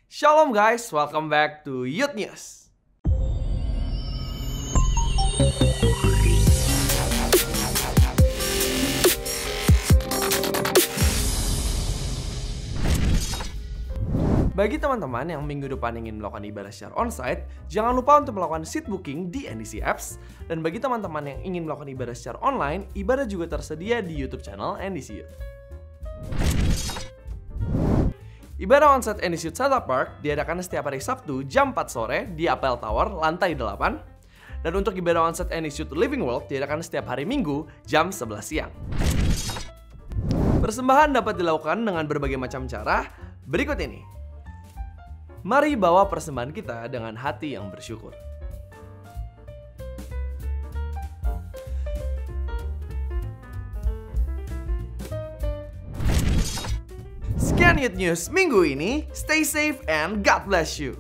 Shalom guys, welcome back to Youth News. Bagi teman-teman yang minggu depan ingin melakukan ibadah secara onsite, jangan lupa untuk melakukan seat booking di NDC Apps. Dan bagi teman-teman yang ingin melakukan ibadah secara online, ibadah juga tersedia di YouTube channel NDC Youth. Ibadah onsite NDC Youth Central Park diadakan setiap hari Sabtu jam 4 sore di Apple Tower, lantai 8. Dan untuk ibadah onsite NDC Youth Living World diadakan setiap hari Minggu jam 11 siang. Persembahan dapat dilakukan dengan berbagai macam cara. Berikut ini. Mari bawa persembahan kita dengan hati yang bersyukur. Sekian Youth News minggu ini. Stay safe and God bless you.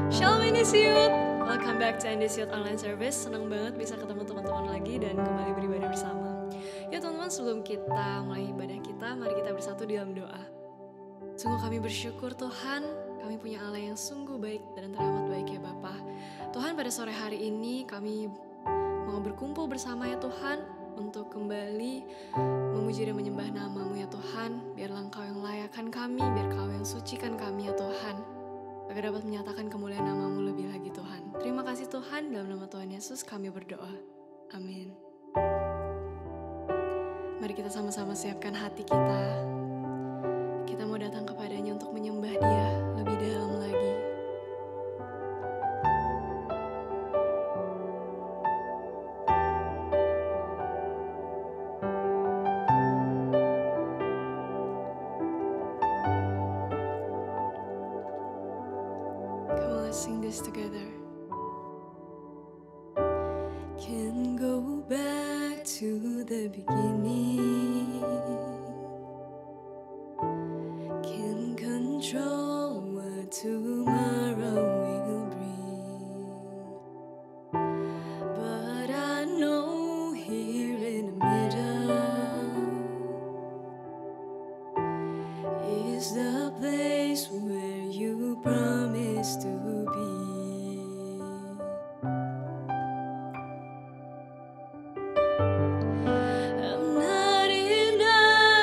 Shalom NDC Youth, welcome back to NDC Youth Online Service. Senang banget bisa ketemu teman-teman lagi dan kembali beribadah bersama. Ya teman-teman, sebelum kita mulai ibadah kita, mari kita bersatu dalam doa. Sungguh kami bersyukur Tuhan, kami punya Allah yang sungguh baik dan teramat baik ya Bapa. Tuhan, pada sore hari ini kami mau berkumpul bersama ya Tuhan, untuk kembali memuji dan menyembah nama-Mu ya Tuhan. Biarlah Engkau yang layakkan kami, biar Kau yang sucikan kami ya Tuhan, agar dapat menyatakan kemuliaan nama-Mu lebih lagi Tuhan. Terima kasih Tuhan, dalam nama Tuhan Yesus kami berdoa. Amin. Mari kita sama-sama siapkan hati kita. Kita mau datang kepadanya untuk menyembah Dia lebih dalam lagi. Come on, let's sing this together. Can go back to the beginning, can control what tomorrow will bring, but I know here in the middle is the place where you promised to be. I'm not enough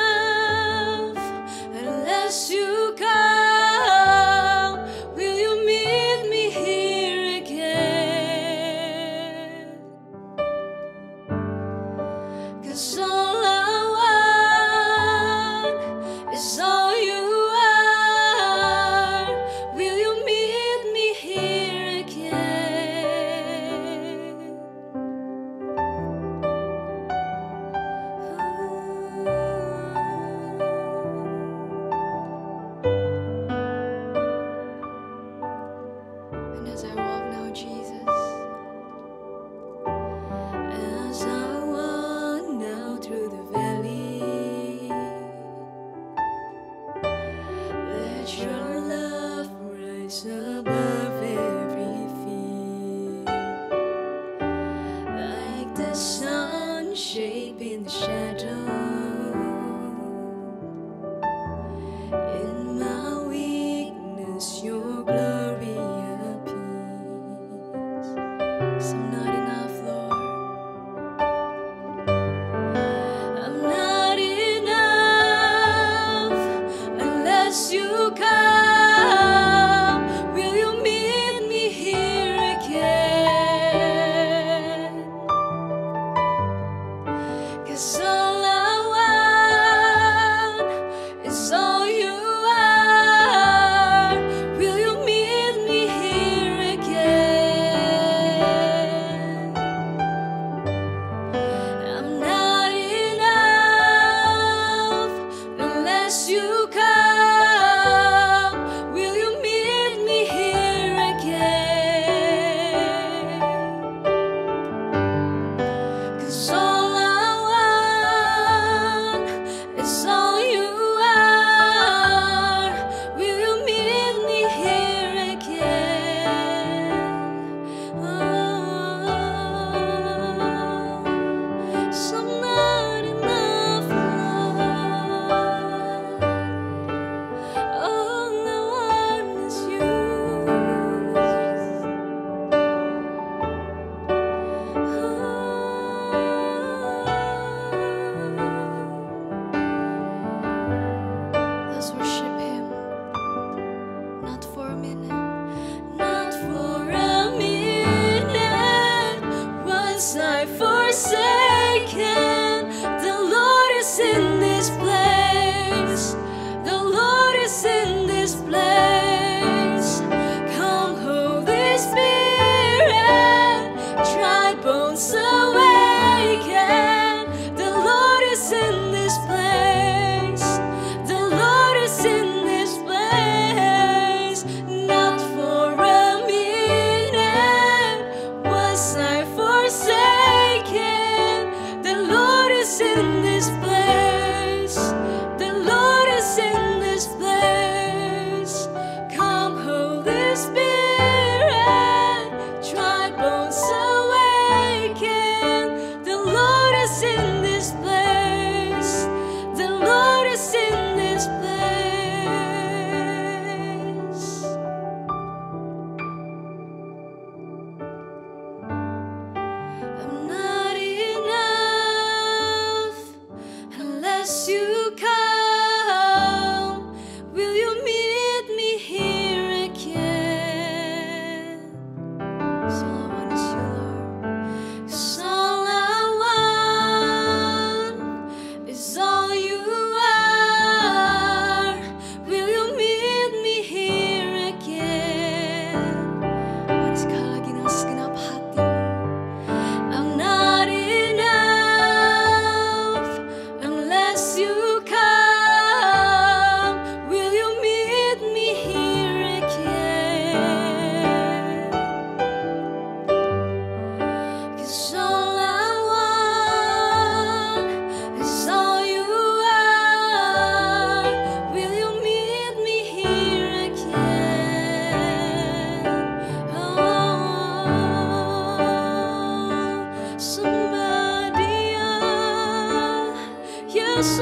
unless you come. Will you meet me here again? 'Cause all I want is all you are. Will you meet me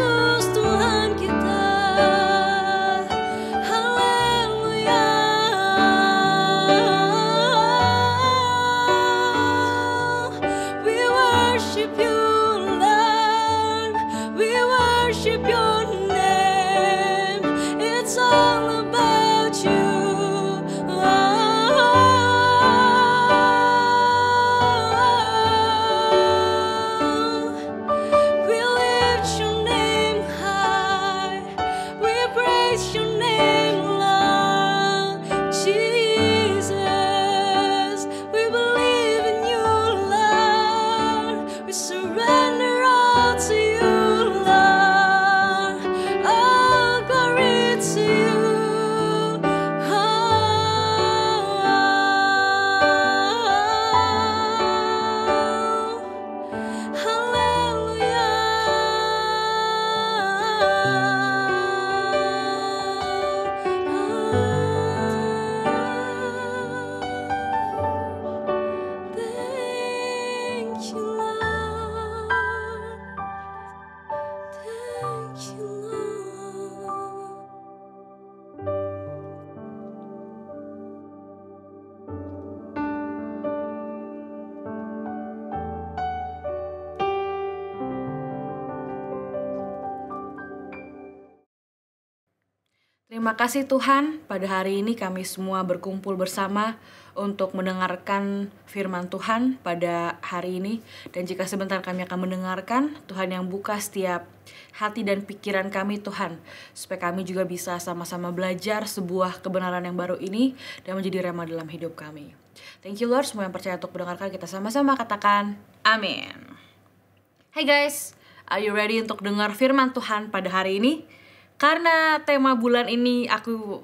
Yesus Tuhan kita. Haleluya. We worship you, Lord. We worship your name. It's all about you. We lift your name high. We praise your name, Lord Jesus. We believe in you, Lord. We surrender all to you, Lord. All glory to you. Thank you, Lord. Thank you, Lord. Terima kasih Tuhan, pada hari ini kami semua berkumpul bersama untuk mendengarkan firman Tuhan pada hari ini. Dan jika sebentar kami akan mendengarkan, Tuhan yang buka setiap hati dan pikiran kami Tuhan, supaya kami juga bisa sama-sama belajar sebuah kebenaran yang baru ini dan menjadi rema dalam hidup kami. Thank you Lord, semua yang percaya untuk mendengarkan, kita sama-sama katakan amin. Hey guys, are you ready untuk dengar firman Tuhan pada hari ini? Karena tema bulan ini aku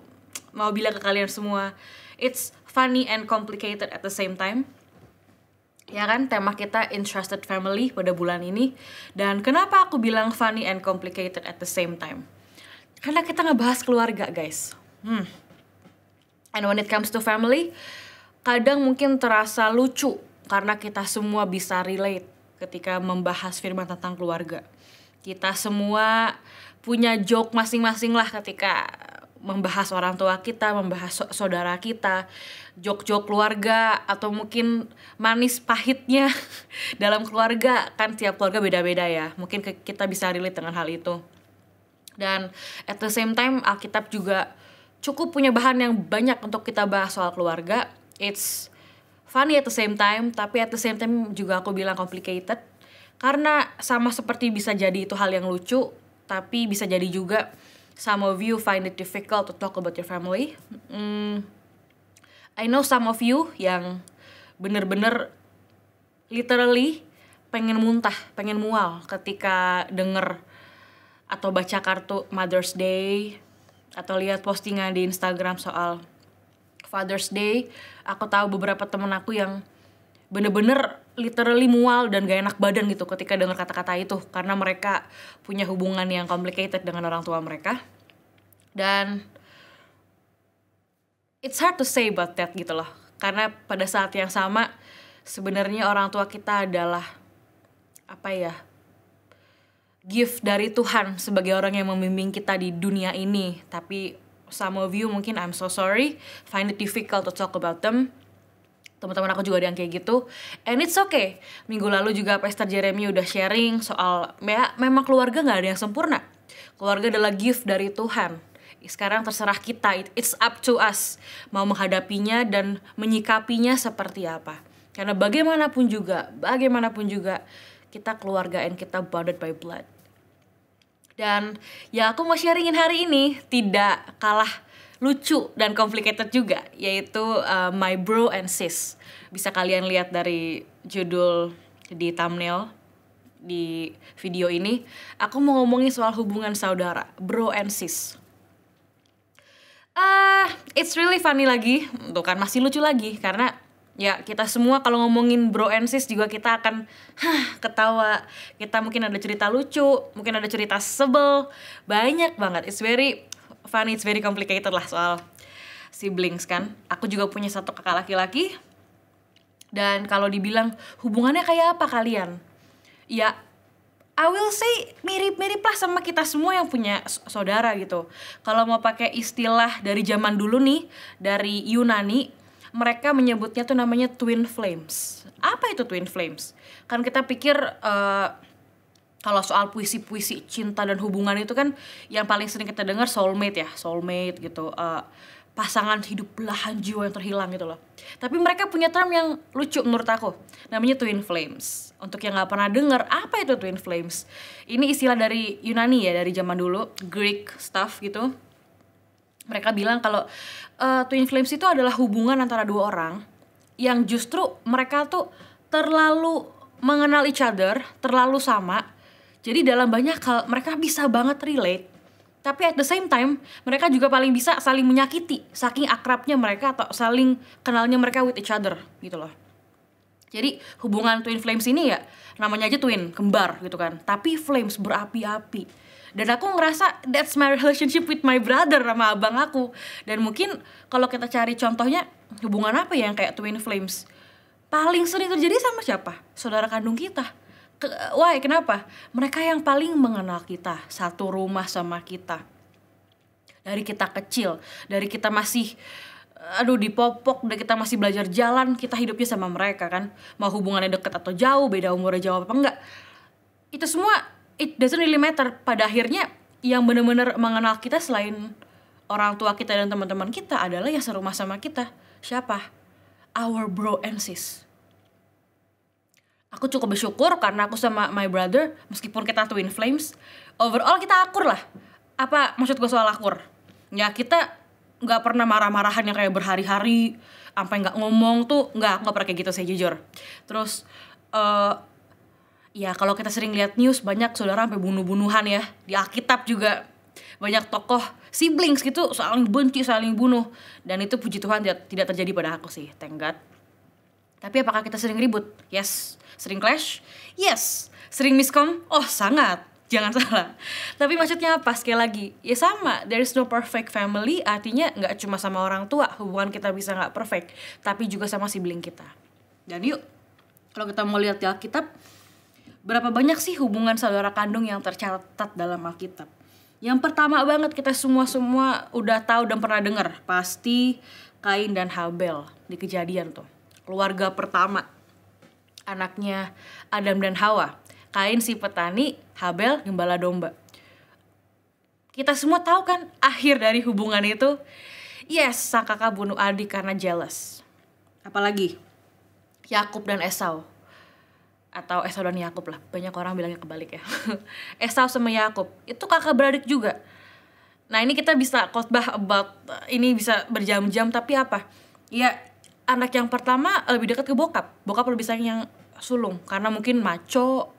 mau bilang ke kalian semua, it's funny and complicated at the same time. Ya kan, tema kita Entrusted Family pada bulan ini. Dan kenapa aku bilang funny and complicated at the same time? Karena kita ngebahas keluarga guys. And when it comes to family, kadang mungkin terasa lucu karena kita semua bisa relate ketika membahas firman tentang keluarga. Kita semua punya joke masing-masing lah ketika membahas orang tua kita, membahas saudara kita, joke-joke keluarga, atau mungkin manis pahitnya dalam keluarga. Kan tiap keluarga beda-beda ya, mungkin kita bisa relate dengan hal itu. Dan at the same time Alkitab juga cukup punya bahan yang banyak untuk kita bahas soal keluarga. It's funny at the same time, tapi at the same time juga aku bilang complicated. Karena sama seperti bisa jadi itu hal yang lucu, tapi bisa jadi juga some of you find it difficult to talk about your family. I know some of you yang bener-bener literally pengen muntah, pengen mual ketika denger atau baca kartu Mother's Day atau lihat postingan di Instagram soal Father's Day. Aku tahu beberapa temen aku yang bener-bener literally mual dan gak enak badan gitu ketika dengar kata-kata itu, karena mereka punya hubungan yang complicated dengan orang tua mereka. Dan it's hard to say about that gitu loh, karena pada saat yang sama sebenarnya orang tua kita adalah gift dari Tuhan sebagai orang yang membimbing kita di dunia ini. Tapi some of you mungkin, I'm so sorry, find it difficult to talk about them. Teman-teman aku juga ada yang kayak gitu, and it's okay. Minggu lalu juga Pastor Jeremy udah sharing soal memang keluarga gak ada yang sempurna. Keluarga adalah gift dari Tuhan. Sekarang terserah kita, it's up to us mau menghadapinya dan menyikapinya seperti apa. Karena bagaimanapun juga kita keluarga and kita bonded by blood. Dan ya aku mau sharingin hari ini tidak kalah lucu dan complicated juga, yaitu My Bro and Sis. Bisa kalian lihat dari judul di thumbnail di video ini. Aku mau ngomongin soal hubungan saudara, bro and sis. It's really funny lagi, tuh kan masih lucu lagi, karena ya kita semua kalau ngomongin bro and sis juga kita akan ketawa. Kita mungkin ada cerita lucu, mungkin ada cerita sebel, banyak banget. It's very funny, it's very complicated lah soal siblings kan. Aku juga punya satu kakak laki-laki. Dan kalau dibilang hubungannya kayak apa kalian? Ya I will say mirip-mirip lah sama kita semua yang punya saudara gitu. Kalau mau pakai istilah dari zaman dulu nih, dari Yunani, mereka menyebutnya tuh namanya twin flames. Apa itu twin flames? Kan kita pikir kalau soal puisi-puisi cinta dan hubungan itu kan yang paling sering kita dengar soulmate ya, soulmate gitu. Pasangan hidup belahan jiwa yang terhilang gitu loh. Tapi mereka punya term yang lucu menurut aku, namanya twin flames. Untuk yang nggak pernah dengar, apa itu twin flames? Ini istilah dari Yunani ya, dari zaman dulu, Greek stuff gitu. Mereka bilang kalau twin flames itu adalah hubungan antara dua orang yang justru mereka tuh terlalu mengenal each other, terlalu sama. Jadi dalam banyak hal mereka bisa banget relate. Tapi at the same time, mereka juga paling bisa saling menyakiti, saking akrabnya mereka atau saling kenalnya mereka with each other gitu loh. Jadi hubungan twin flames ini ya, namanya aja twin, kembar gitu kan. Tapi flames berapi-api. Dan aku ngerasa that's my relationship with my brother sama abang aku. Dan mungkin kalau kita cari contohnya, hubungan apa ya yang kayak twin flames? Paling sering terjadi sama siapa? Saudara kandung kita. Why? Kenapa? Mereka yang paling mengenal kita, satu rumah sama kita. Dari kita kecil, dari kita masih di popok, dari kita masih belajar jalan, kita hidupnya sama mereka kan. Mau hubungannya deket atau jauh, beda umurnya jauh apa enggak. Itu semua, it doesn't really matter. Pada akhirnya, yang benar-benar mengenal kita selain orang tua kita dan teman-teman kita adalah yang serumah sama kita. Siapa? Our bro and sis. Aku cukup bersyukur karena aku sama my brother, meskipun kita twin flames, overall kita akur lah. Apa maksud gue soal akur? Ya kita nggak pernah marah-marahan yang kayak berhari-hari, sampai nggak ngomong tuh, nggak pernah kayak gitu saya jujur. Terus ya kalau kita sering lihat news banyak saudara sampai bunuh-bunuhan ya. Di Alkitab juga banyak tokoh siblings gitu saling benci, saling bunuh. Dan itu puji Tuhan tidak terjadi pada aku sih, thank God. Tapi apakah kita sering ribut? Yes. Sering clash? Yes. Sering miskom? Oh sangat, jangan salah. Tapi maksudnya apa? Sekali lagi, ya sama, there is no perfect family. Artinya gak cuma sama orang tua hubungan kita bisa gak perfect, tapi juga sama sibling kita. Dan yuk, kalau kita mau lihat di Alkitab, berapa banyak sih hubungan saudara kandung yang tercatat dalam Alkitab? Yang pertama banget kita semua udah tahu dan pernah dengar, pasti Kain dan Habel di Kejadian tuh. Keluarga pertama, anaknya Adam dan Hawa. Kain si petani, Habel gembala domba. Kita semua tahu kan akhir dari hubungan itu? Yes, sang kakak bunuh adik karena jealous. Apalagi Yakub dan Esau. Atau Esau dan Yakub lah, banyak orang bilangnya kebalik ya. Esau sama Yakub, itu kakak beradik juga. Nah ini kita bisa khotbah about, ini bisa berjam-jam, tapi apa? Ya anak yang pertama lebih dekat ke bokap lebih sayang yang sulung karena mungkin maco.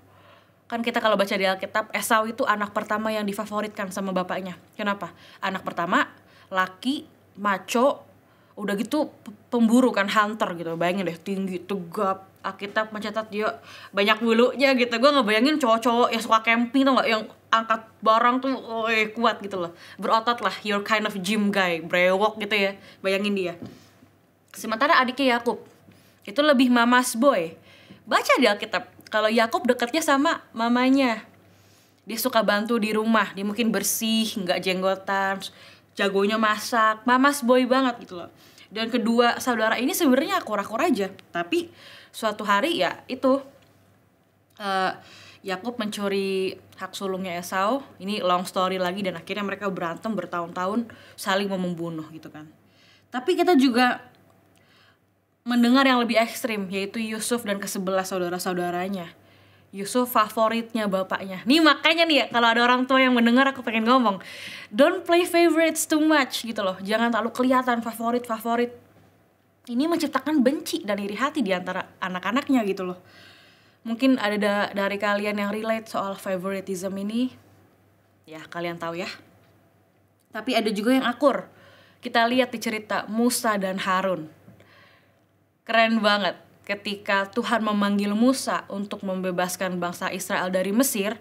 Kan kita kalau baca di Alkitab, Esau itu anak pertama yang difavoritkan sama bapaknya. Kenapa? Anak pertama, laki, maco, udah gitu pemburu kan, hunter gitu. Bayangin deh, tinggi, tegap. Alkitab mencatat dia banyak bulunya gitu. Gue ngebayangin cowok-cowok yang suka camping tau gak, yang angkat barang tuh kuat gitu loh, berotot lah, your kind of gym guy, brewok gitu ya. Bayangin dia. Sementara adiknya Yakub itu lebih mamas boy. Baca di Alkitab, kalau Yakub dekatnya sama mamanya. Dia suka bantu di rumah, dia mungkin bersih, nggak jenggotan, jagonya masak, mamas boy banget gitu loh. Dan kedua saudara ini sebenarnya akur-akur aja, tapi suatu hari ya itu Yakub mencuri hak sulungnya Esau. Ini long story lagi dan akhirnya mereka berantem bertahun-tahun, saling mau membunuh gitu kan. Tapi kita juga mendengar yang lebih ekstrim, yaitu Yusuf dan ke-11 saudara-saudaranya. Yusuf favoritnya bapaknya. Nih makanya nih ya, kalau ada orang tua yang mendengar aku pengen ngomong, don't play favorites too much gitu loh. Jangan terlalu kelihatan favorit. Ini menciptakan benci dan iri hati di antara anak-anaknya gitu loh. Mungkin ada dari kalian yang relate soal favoritism ini. Ya, kalian tahu ya. Tapi ada juga yang akur. Kita lihat di cerita Musa dan Harun. Keren banget ketika Tuhan memanggil Musa untuk membebaskan bangsa Israel dari Mesir.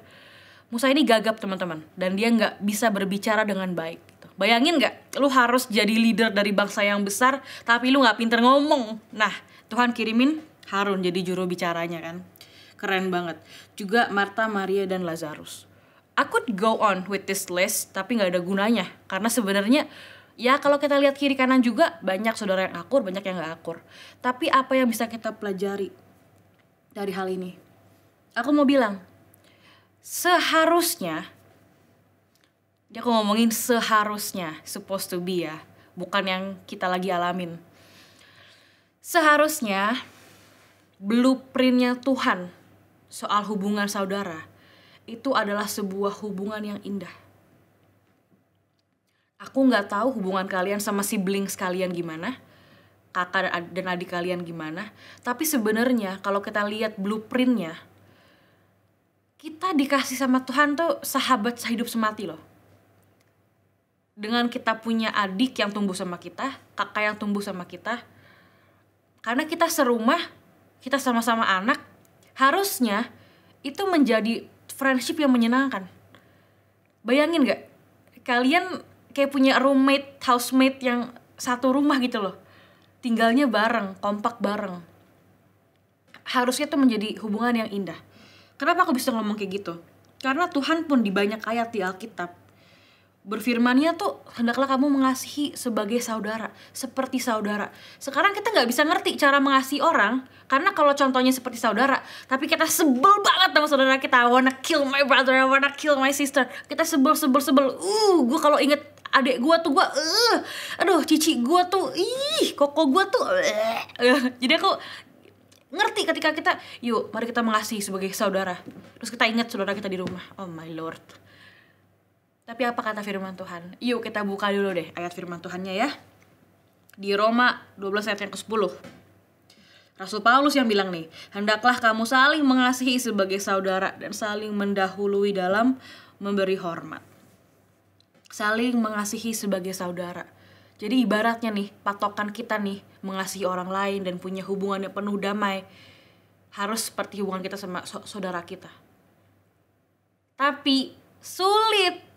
Musa ini gagap teman-teman, dan dia gak bisa berbicara dengan baik gitu. Bayangin gak, lu harus jadi leader dari bangsa yang besar tapi lu gak pinter ngomong. Nah, Tuhan kirimin Harun jadi juru bicaranya kan. keren banget. Juga Marta, Maria, dan Lazarus. I could go on with this list, tapi gak ada gunanya. Karena sebenarnya, ya kalau kita lihat kiri kanan juga, banyak saudara yang akur, banyak yang gak akur. Tapi apa yang bisa kita pelajari dari hal ini? Aku mau bilang, seharusnya, aku ngomongin seharusnya, supposed to be ya, bukan yang kita lagi alamin. Seharusnya, blueprintnya Tuhan soal hubungan saudara itu adalah sebuah hubungan yang indah. Aku gak tahu hubungan kalian sama siblings kalian gimana, kakak dan adik kalian gimana, tapi sebenarnya kalau kita lihat blueprintnya, kita dikasih sama Tuhan tuh sahabat sehidup semati loh. Dengan kita punya adik yang tumbuh sama kita, kakak yang tumbuh sama kita, karena kita serumah, kita sama-sama anak, harusnya itu menjadi friendship yang menyenangkan. Bayangin gak? Kalian kayak punya roommate, housemate yang satu rumah gitu loh. Tinggalnya bareng, kompak bareng. Harusnya itu menjadi hubungan yang indah. Kenapa aku bisa ngomong kayak gitu? Karena Tuhan pun di banyak ayat di Alkitab berfirmannya tuh, hendaklah kamu mengasihi sebagai saudara, seperti saudara. Sekarang kita gak bisa ngerti cara mengasihi orang, karena kalau contohnya seperti saudara, tapi kita sebel banget sama saudara kita. I wanna kill my brother, I wanna kill my sister. Kita sebel. Gue kalau inget adik gue tuh aduh, cici gue tuh, koko gue tuh, jadi aku ngerti ketika kita, yuk mari kita mengasihi sebagai saudara. Terus kita ingat saudara kita di rumah. Oh my Lord. Tapi apa kata firman Tuhan? Yuk kita buka dulu deh ayat firman Tuhannya ya. Di Roma 12 ayat yang ke-10. Rasul Paulus yang bilang nih, hendaklah kamu saling mengasihi sebagai saudara dan saling mendahului dalam memberi hormat. Saling mengasihi sebagai saudara. Jadi ibaratnya nih, patokan kita nih mengasihi orang lain dan punya hubungan yang penuh damai harus seperti hubungan kita sama saudara kita. Tapi sulit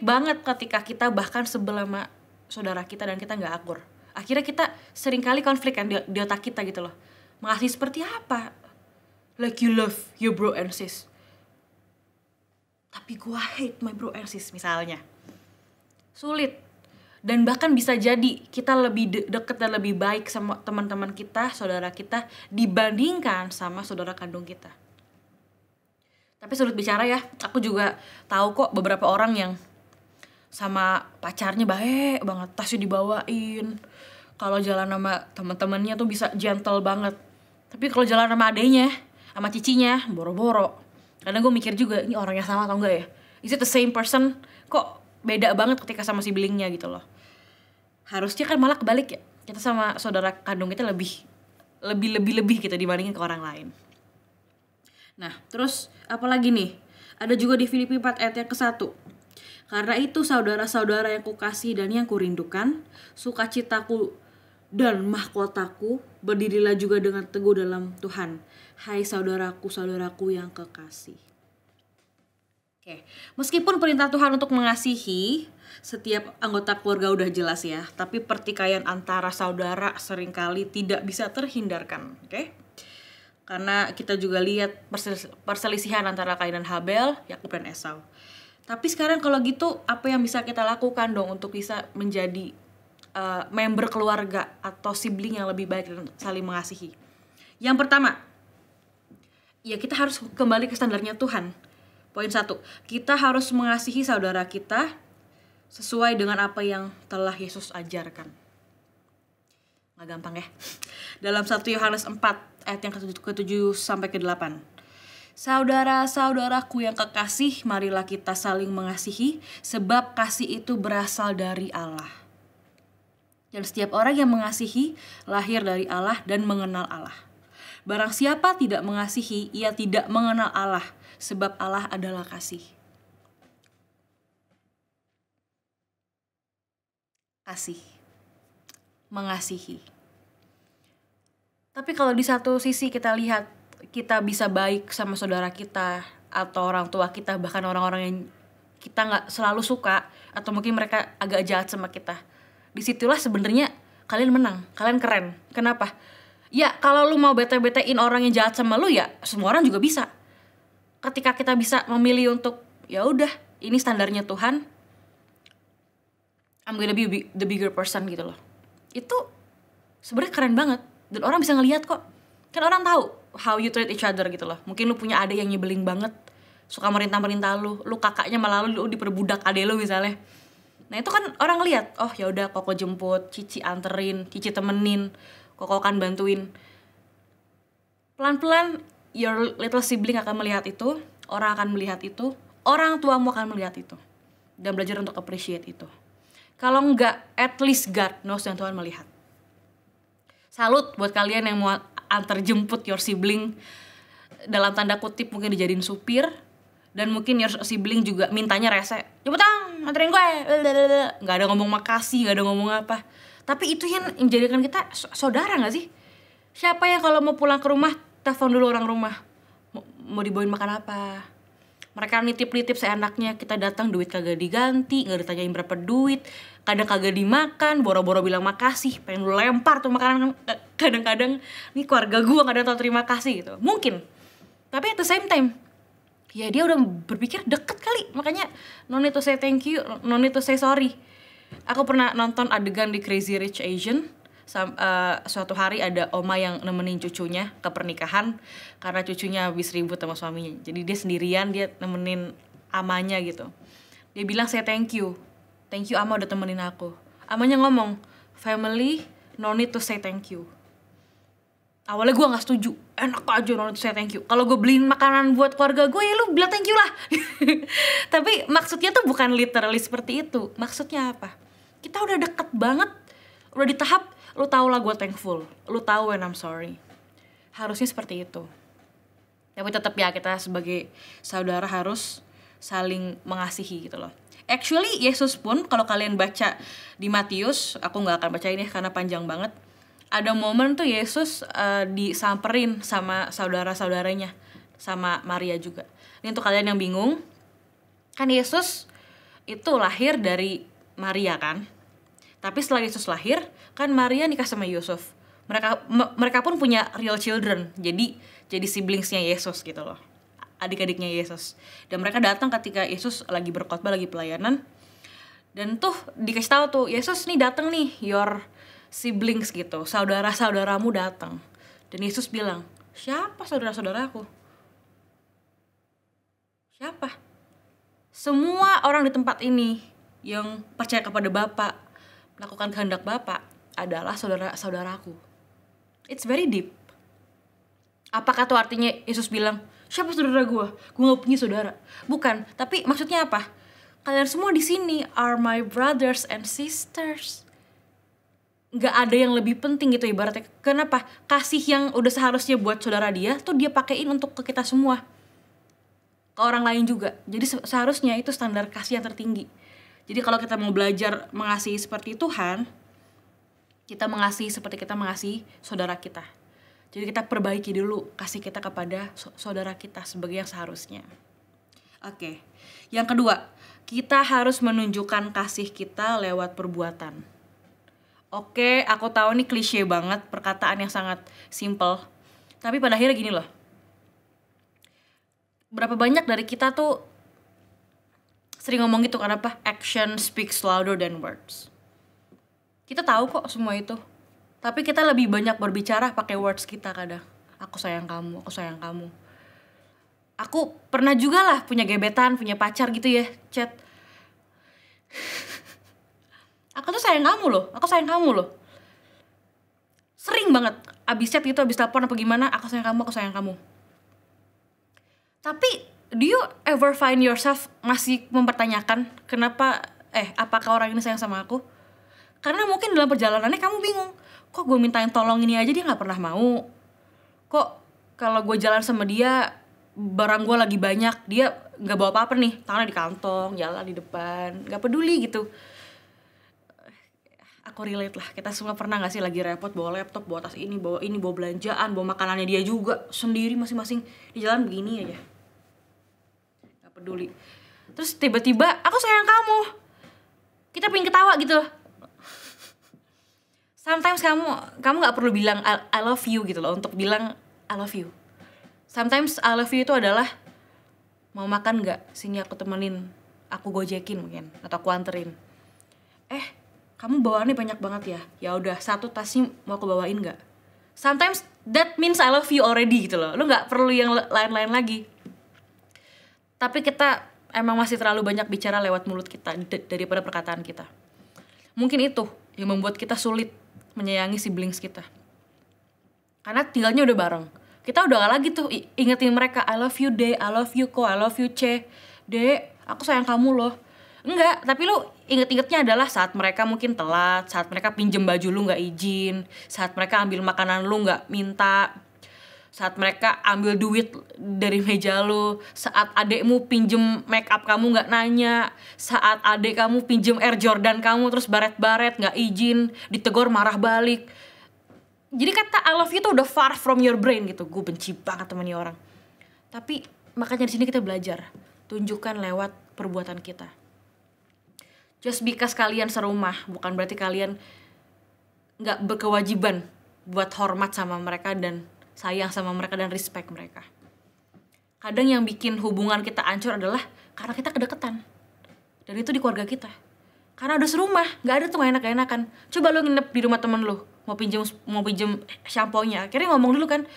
banget ketika kita bahkan sebel sama saudara kita dan kita gak akur. Akhirnya kita seringkali konflik kan di otak kita gitu loh. Mengasihi seperti apa? Like you love your bro and sis, tapi gue hate my bro and sis misalnya. Sulit. Dan bahkan bisa jadi kita lebih deket dan lebih baik sama teman-teman kita, saudara kita, dibandingkan sama saudara kandung kita. Tapi sulit bicara ya. Aku juga tahu kok beberapa orang yang sama pacarnya baik banget, tasnya dibawain. Kalau jalan sama teman-temannya tuh bisa gentle banget. Tapi kalau jalan sama adenya, sama cicinya, boro-boro. Karena gue mikir juga, ini orangnya sama atau enggak ya? Is it the same person? Kok beda banget ketika sama siblingnya gitu loh. Harusnya kan malah kebalik ya. Kita sama saudara kandung kita lebih gitu dibandingin ke orang lain. Nah, terus apalagi nih? Ada juga di Filipi 4 ayat yang ke-1. Karena itu saudara-saudara yang kukasihi dan yang kurindukan, sukacitaku dan mahkotaku, berdirilah juga dengan teguh dalam Tuhan. Hai saudaraku yang kekasih. Oke, meskipun perintah Tuhan untuk mengasihi setiap anggota keluarga udah jelas ya, tapi pertikaian antara saudara seringkali tidak bisa terhindarkan, oke? Karena kita juga lihat perselisihan antara Kain dan Habel, Yakub dan Esau. Tapi sekarang kalau gitu, apa yang bisa kita lakukan dong untuk bisa menjadi member keluarga atau sibling yang lebih baik dan saling mengasihi? Yang pertama, ya kita harus kembali ke standarnya Tuhan. Poin 1, kita harus mengasihi saudara kita sesuai dengan apa yang telah Yesus ajarkan. Nggak gampang ya. Dalam 1 Yohanes 4 ayat yang ke-7 sampai ke-8. Saudara-saudaraku yang kekasih, marilah kita saling mengasihi, sebab kasih itu berasal dari Allah. Dan setiap orang yang mengasihi lahir dari Allah dan mengenal Allah. Barang siapa tidak mengasihi, ia tidak mengenal Allah, sebab Allah adalah kasih. Kasih, mengasihi. Tapi kalau di satu sisi kita lihat, kita bisa baik sama saudara kita, atau orang tua kita, bahkan orang-orang yang kita gak selalu suka, atau mungkin mereka agak jahat sama kita. Disitulah sebenarnya kalian menang, kalian keren. Kenapa? Ya kalau lu mau bete-betein orang yang jahat sama lu, ya semua orang juga bisa. Ketika kita bisa memilih untuk ya udah, ini standarnya Tuhan, I'm gonna be the bigger person gitu loh. Itu sebenarnya keren banget dan orang bisa ngelihat kok. Kan orang tahu how you treat each other gitu loh. Mungkin lu punya adik yang nyebelin banget, suka merintah-merintah lu kakaknya malah lu diperbudak adik lu misalnya. Nah itu kan orang ngelihat, oh ya udah Koko jemput, Cici anterin, Cici temenin, Koko kan bantuin. Pelan-pelan your little sibling akan melihat itu, orang akan melihat itu, orang tuamu akan melihat itu, dan belajar untuk appreciate itu. Kalau enggak, at least God knows yang Tuhan melihat. Salut buat kalian yang mau antar jemput your sibling, dalam tanda kutip mungkin dijadiin supir, dan mungkin your sibling juga mintanya rese, cepetan anterin gue, nggak ada ngomong makasih, nggak ada ngomong apa. Tapi itu yang menjadikan kita saudara nggak sih? Siapa yang kalau mau pulang ke rumah telepon dulu orang rumah, mau dibawain makan apa? Mereka nitip-nitip seenaknya, kita datang duit kagak diganti, nggak ditanyain berapa duit, kadang kagak dimakan, boro-boro bilang makasih, pengen lu lempar tuh makanan. Kadang-kadang nih keluarga gue nggak ada tau terima kasih gitu, mungkin. Tapi at the same time, ya dia udah berpikir deket kali, makanya no need to say thank you, no need to say sorry. Aku pernah nonton adegan di Crazy Rich Asian. Suatu hari ada oma yang nemenin cucunya ke pernikahan karena cucunya habis ribut sama suaminya. Jadi dia sendirian, dia nemenin amanya gitu. Dia bilang saya thank you ama udah temenin aku. Amanya ngomong, family no need to say thank you. Awalnya gue nggak setuju, enak aja no need to say thank you. Kalau gue beliin makanan buat keluarga gue ya lu bilang thank you lah. Tapi maksudnya tuh bukan literally seperti itu. Maksudnya apa? Kita udah deket banget, udah di tahap lu tau lah gue thankful, lu tau when I'm sorry. Harusnya seperti itu. Tapi tetap ya kita sebagai saudara harus saling mengasihi gitu loh. Actually Yesus pun kalau kalian baca di Matius, aku gak akan baca ini karena panjang banget. Ada momen tuh Yesus disamperin sama saudara-saudaranya, sama Maria juga. Ini untuk kalian yang bingung, kan Yesus itu lahir dari Maria kan. Tapi setelah Yesus lahir, kan Maria nikah sama Yusuf. Mereka pun punya real children. Jadi siblingsnya Yesus gitu loh. Adik-adiknya Yesus. Dan mereka datang ketika Yesus lagi berkhotbah, lagi pelayanan. Dan tuh dikasih tahu tuh, Yesus nih datang nih, your siblings gitu. Saudara-saudaramu datang. Dan Yesus bilang, siapa saudara-saudaraku? Siapa? Semua orang di tempat ini yang percaya kepada Bapa, melakukan kehendak Bapa adalah saudara-saudaraku. It's very deep. Apakah itu artinya Yesus bilang, siapa saudara gue? Gue gak punya saudara. Bukan, tapi maksudnya apa? Kalian semua di sini are my brothers and sisters. Gak ada yang lebih penting gitu ibaratnya. Kenapa? Kasih yang udah seharusnya buat saudara dia, tuh dia pakein untuk ke kita semua. Ke orang lain juga. Jadi seharusnya itu standar kasih yang tertinggi. Jadi kalau kita mau belajar mengasihi seperti Tuhan, kita mengasihi seperti kita mengasihi saudara kita. Jadi kita perbaiki dulu kasih kita kepada saudara kita sebagai yang seharusnya. Oke. Yang kedua, kita harus menunjukkan kasih kita lewat perbuatan. Oke, aku tahu ini klise banget, perkataan yang sangat simple. Tapi pada akhirnya gini loh. Berapa banyak dari kita tuh sering ngomong gitu, kenapa? Action speaks louder than words. Kita tahu kok semua itu. Tapi kita lebih banyak berbicara pakai words kita kadang. Aku sayang kamu, aku sayang kamu. Aku pernah juga lah punya gebetan, punya pacar gitu ya, chat. Aku tuh sayang kamu loh, aku sayang kamu loh. Sering banget, abis chat gitu, abis telepon apa gimana, aku sayang kamu, aku sayang kamu. Tapi do you ever find yourself masih mempertanyakan apakah orang ini sayang sama aku? Karena mungkin dalam perjalanannya kamu bingung, kok gue mintain tolong ini aja dia gak pernah mau. Kok kalau gue jalan sama dia, barang gue lagi banyak, dia gak bawa apa-apa nih, tangannya di kantong, jalan di depan, gak peduli gitu. Aku relate lah, kita semua pernah gak sih lagi repot bawa laptop, bawa tas ini, bawa belanjaan, bawa makanannya dia juga, sendiri masing-masing, di jalan begini aja. Peduli. Terus tiba-tiba aku sayang kamu, kita pengen ketawa gitu. Sometimes kamu nggak perlu bilang I love you gitu loh untuk bilang I love you. Sometimes I love you itu adalah mau makan nggak? Sini aku temenin, aku gojekin mungkin atau aku anterin. Kamu bawaannya banyak banget ya. Ya udah, 1 tasnya mau aku bawain nggak? Sometimes that means I love you already gitu loh. Lu nggak perlu yang lain-lain lagi. Tapi kita emang masih terlalu banyak bicara lewat mulut kita daripada perkataan kita. Mungkin itu yang membuat kita sulit menyayangi siblings kita. Karena tinggalnya udah bareng. Kita udah gak lagi tuh ingetin mereka, I love you De, I love you Ko, I love you Ce. De, aku sayang kamu loh. Enggak, tapi lu inget-ingetnya adalah saat mereka mungkin telat, saat mereka pinjem baju lu gak izin, saat mereka ambil makanan lu gak minta, saat mereka ambil duit dari meja lu, saat adekmu pinjem make up kamu gak nanya, saat adek kamu pinjem Air Jordan kamu terus baret-baret gak izin, ditegur marah balik. Jadi kata I love you tuh udah far from your brain gitu. Gue benci banget sama nih orang. Tapi makanya di sini kita belajar, tunjukkan lewat perbuatan kita. Just because kalian serumah bukan berarti kalian gak berkewajiban buat hormat sama mereka dan sayang sama mereka dan respect mereka. Kadang yang bikin hubungan kita hancur adalah karena kita kedekatan. Dan itu di keluarga kita. Karena udah serumah, gak ada tuh enak-enakan. Coba lu nginep di rumah temen lu, mau pinjem shampoo-nya. Akhirnya ngomong dulu kan,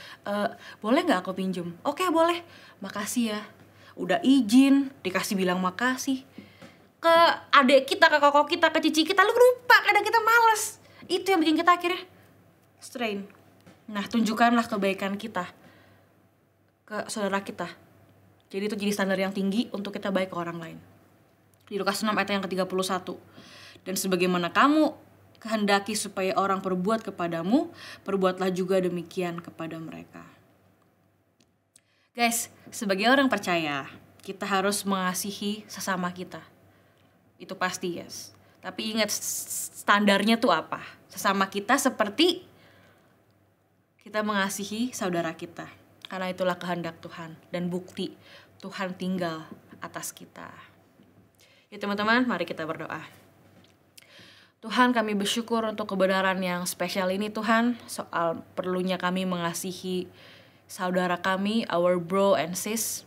boleh gak aku pinjem? Oke, boleh. Makasih ya. Udah izin, dikasih bilang makasih. Ke adik kita, ke kakak kita, ke cici kita, lu lupa, kadang kita malas. Itu yang bikin kita akhirnya strain. Nah, tunjukkanlah kebaikan kita ke saudara kita. Jadi itu jadi standar yang tinggi untuk kita baik ke orang lain. Di Lukas 6 ayat yang ke-31. Dan sebagaimana kamu kehendaki supaya orang perbuat kepadamu, perbuatlah juga demikian kepada mereka. Guys, sebagai orang percaya, kita harus mengasihi sesama kita. Itu pasti, yes. Tapi ingat standarnya tuh apa? Sesama kita seperti kita mengasihi saudara kita. Karena itulah kehendak Tuhan dan bukti Tuhan tinggal atas kita. Ya teman-teman, mari kita berdoa. Tuhan, kami bersyukur untuk kebenaran yang spesial ini Tuhan, soal perlunya kami mengasihi saudara kami, our bro and sis.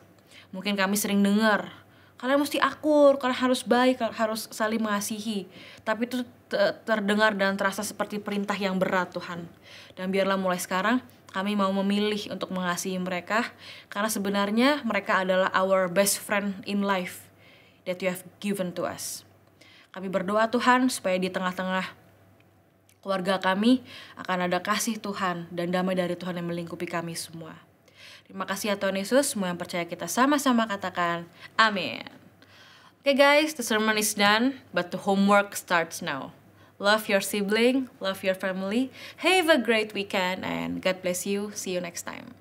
Mungkin kami sering dengar, kalian mesti akur, kalian harus baik, harus saling mengasihi. Tapi itu terdengar dan terasa seperti perintah yang berat Tuhan. Dan biarlah mulai sekarang kami mau memilih untuk mengasihi mereka, karena sebenarnya mereka adalah our best friend in life that you have given to us. Kami berdoa Tuhan supaya di tengah-tengah keluarga kami akan ada kasih Tuhan dan damai dari Tuhan yang melingkupi kami semua. Terima kasih ya Tuhan Yesus, semua yang percaya kita sama-sama katakan amin. Okay guys, the sermon is done, but the homework starts now. Love your sibling, love your family. Have a great weekend and God bless you. See you next time.